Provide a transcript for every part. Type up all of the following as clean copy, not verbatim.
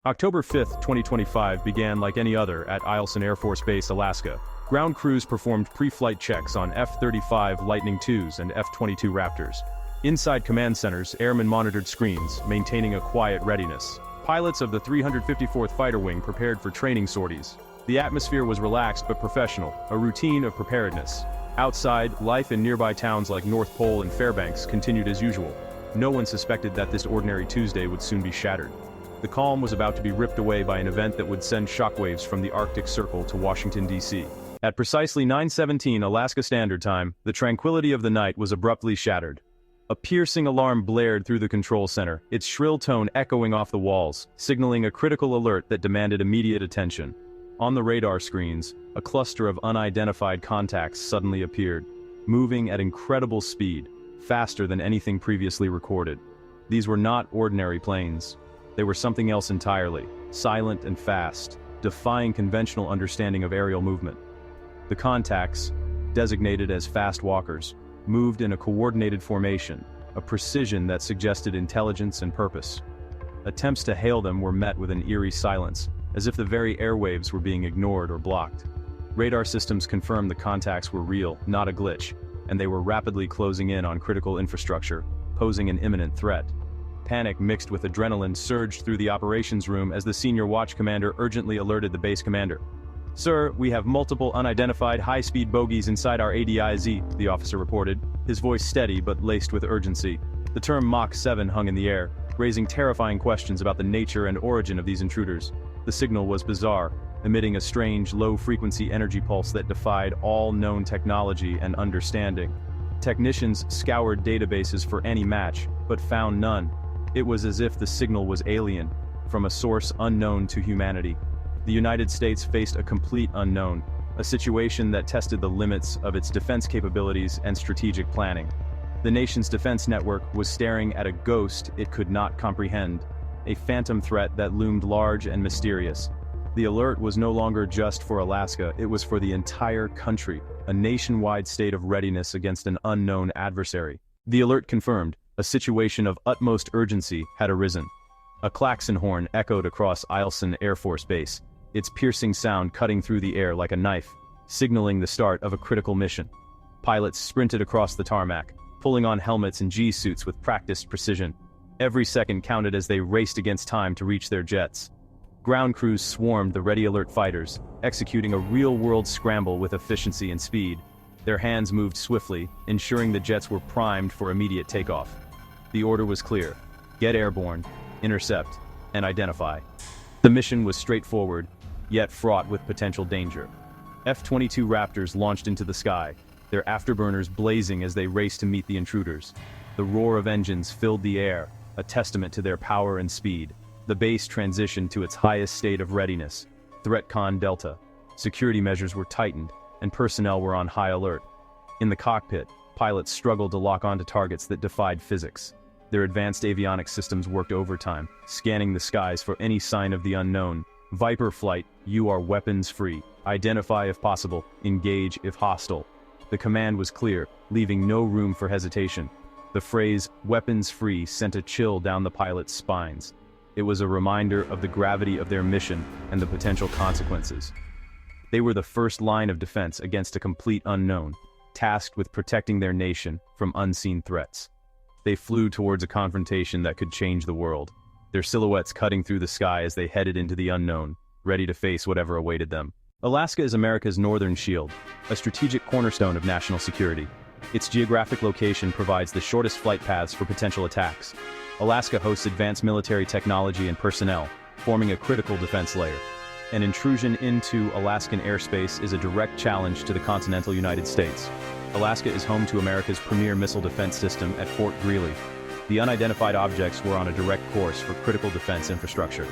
October 5, 2025 began like any other at Alaskan Air Force Base, Alaska. Ground crews performed pre-flight checks on F-35 Lightning IIs and F-22 Raptors. Inside command centers, airmen monitored screens, maintaining a quiet readiness. Pilots of the 354th Fighter Wing prepared for training sorties. The atmosphere was relaxed but professional, a routine of preparedness. Outside, life in nearby towns like North Pole and Fairbanks continued as usual. No one suspected that this ordinary Tuesday would soon be shattered. The calm was about to be ripped away by an event that would send shockwaves from the Arctic Circle to Washington, D.C. At precisely 9:17 Alaska Standard Time, the tranquility of the night was abruptly shattered. A piercing alarm blared through the control center, its shrill tone echoing off the walls, signaling a critical alert that demanded immediate attention. On the radar screens, a cluster of unidentified contacts suddenly appeared, moving at incredible speed, faster than anything previously recorded. These were not ordinary planes. They were something else entirely, silent and fast, defying conventional understanding of aerial movement. The contacts, designated as fast walkers, moved in a coordinated formation, a precision that suggested intelligence and purpose. Attempts to hail them were met with an eerie silence, as if the very airwaves were being ignored or blocked. Radar systems confirmed the contacts were real, not a glitch, and they were rapidly closing in on critical infrastructure, posing an imminent threat. Panic mixed with adrenaline surged through the operations room as the senior watch commander urgently alerted the base commander. "Sir, we have multiple unidentified high-speed bogies inside our ADIZ," the officer reported, his voice steady but laced with urgency. The term Mach 7 hung in the air, raising terrifying questions about the nature and origin of these intruders. The signal was bizarre, emitting a strange, low-frequency energy pulse that defied all known technology and understanding. Technicians scoured databases for any match, but found none. It was as if the signal was alien, from a source unknown to humanity. The United States faced a complete unknown, a situation that tested the limits of its defense capabilities and strategic planning. The nation's defense network was staring at a ghost it could not comprehend, a phantom threat that loomed large and mysterious. The alert was no longer just for Alaska, it was for the entire country, a nationwide state of readiness against an unknown adversary. The alert confirmed, a situation of utmost urgency had arisen. A klaxon horn echoed across Alaskan Air Force Base, its piercing sound cutting through the air like a knife, signaling the start of a critical mission. Pilots sprinted across the tarmac, pulling on helmets and G-suits with practiced precision. Every second counted as they raced against time to reach their jets. Ground crews swarmed the ready alert fighters, executing a real-world scramble with efficiency and speed. Their hands moved swiftly, ensuring the jets were primed for immediate takeoff. The order was clear: get airborne, intercept, and identify. The mission was straightforward, yet fraught with potential danger. F-22 Raptors launched into the sky, their afterburners blazing as they raced to meet the intruders. The roar of engines filled the air, a testament to their power and speed. The base transitioned to its highest state of readiness, ThreatCon Delta. Security measures were tightened, and personnel were on high alert. In the cockpit, pilots struggled to lock onto targets that defied physics. Their advanced avionics systems worked overtime, scanning the skies for any sign of the unknown. Viper flight, you are weapons-free. Identify if possible, engage if hostile. The command was clear, leaving no room for hesitation. The phrase, weapons-free, sent a chill down the pilots' spines. It was a reminder of the gravity of their mission and the potential consequences. They were the first line of defense against a complete unknown, tasked with protecting their nation from unseen threats. They flew towards a confrontation that could change the world, their silhouettes cutting through the sky as they headed into the unknown, ready to face whatever awaited them. Alaska is America's northern shield, a strategic cornerstone of national security. Its geographic location provides the shortest flight paths for potential attacks. Alaska hosts advanced military technology and personnel, forming a critical defense layer. An intrusion into Alaskan airspace is a direct challenge to the continental United States. Alaska is home to America's premier missile defense system at Fort Greely. The unidentified objects were on a direct course for critical defense infrastructure.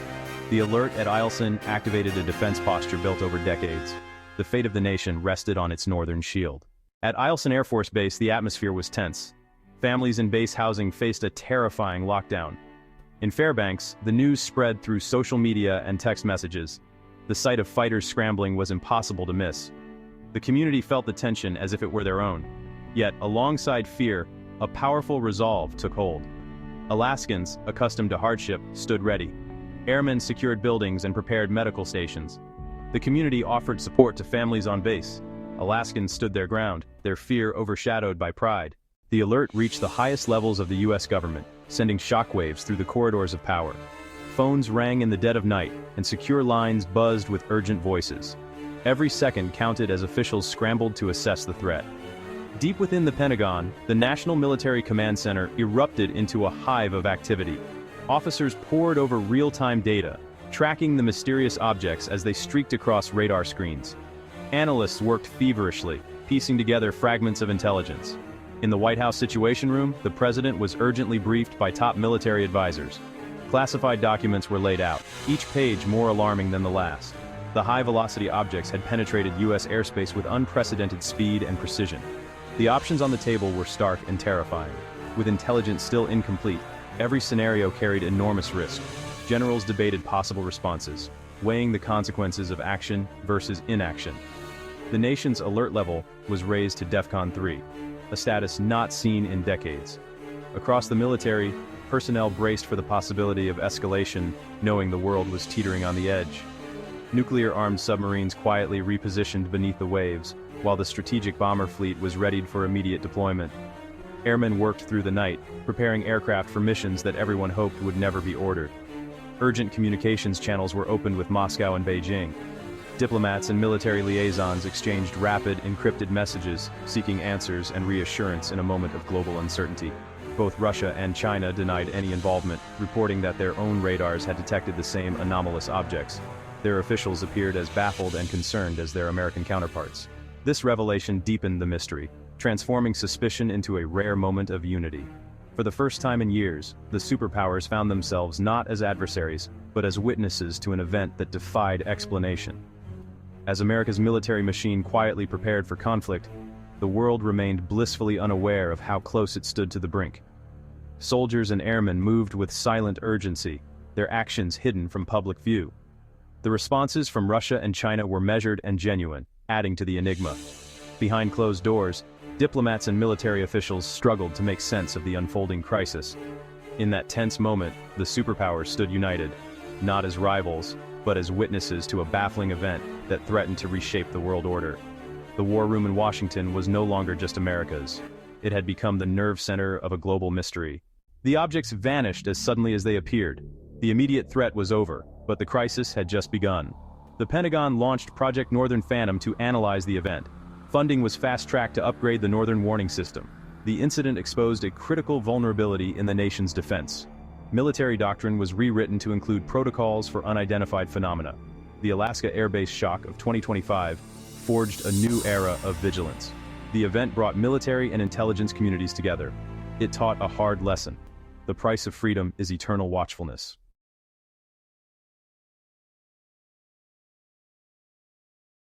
The alert at Alaskan activated a defense posture built over decades. The fate of the nation rested on its northern shield. At Alaskan Air Force Base, the atmosphere was tense. Families in base housing faced a terrifying lockdown. In Fairbanks, the news spread through social media and text messages. The sight of fighters scrambling was impossible to miss. The community felt the tension as if it were their own. Yet, alongside fear, a powerful resolve took hold. Alaskans, accustomed to hardship, stood ready. Airmen secured buildings and prepared medical stations. The community offered support to families on base. Alaskans stood their ground, their fear overshadowed by pride. The alert reached the highest levels of the US government, sending shockwaves through the corridors of power. Phones rang in the dead of night, and secure lines buzzed with urgent voices. Every second counted as officials scrambled to assess the threat. Deep within the Pentagon, the National Military Command Center erupted into a hive of activity. Officers pored over real-time data, tracking the mysterious objects as they streaked across radar screens. Analysts worked feverishly, piecing together fragments of intelligence. In the White House Situation Room, the president was urgently briefed by top military advisors. Classified documents were laid out, each page more alarming than the last. The high-velocity objects had penetrated US airspace with unprecedented speed and precision. The options on the table were stark and terrifying. With intelligence still incomplete, every scenario carried enormous risk. Generals debated possible responses, weighing the consequences of action versus inaction. The nation's alert level was raised to DEFCON 3, a status not seen in decades. Across the military, personnel braced for the possibility of escalation, knowing the world was teetering on the edge. Nuclear-armed submarines quietly repositioned beneath the waves, while the strategic bomber fleet was readied for immediate deployment. Airmen worked through the night, preparing aircraft for missions that everyone hoped would never be ordered. Urgent communications channels were opened with Moscow and Beijing. Diplomats and military liaisons exchanged rapid, encrypted messages, seeking answers and reassurance in a moment of global uncertainty. Both Russia and China denied any involvement, reporting that their own radars had detected the same anomalous objects. Their officials appeared as baffled and concerned as their American counterparts. This revelation deepened the mystery, transforming suspicion into a rare moment of unity. For the first time in years, the superpowers found themselves not as adversaries, but as witnesses to an event that defied explanation. As America's military machine quietly prepared for conflict, the world remained blissfully unaware of how close it stood to the brink. Soldiers and airmen moved with silent urgency, their actions hidden from public view. The responses from Russia and China were measured and genuine, adding to the enigma. Behind closed doors, diplomats and military officials struggled to make sense of the unfolding crisis. In that tense moment, the superpowers stood united, not as rivals, but as witnesses to a baffling event that threatened to reshape the world order. The war room in Washington was no longer just America's. It had become the nerve center of a global mystery. The objects vanished as suddenly as they appeared. The immediate threat was over, but the crisis had just begun. The Pentagon launched Project Northern Phantom to analyze the event. Funding was fast-tracked to upgrade the Northern Warning System. The incident exposed a critical vulnerability in the nation's defense. Military doctrine was rewritten to include protocols for unidentified phenomena. The Alaska Airbase shock of 2025 forged a new era of vigilance. The event brought military and intelligence communities together. It taught a hard lesson. The price of freedom is eternal watchfulness.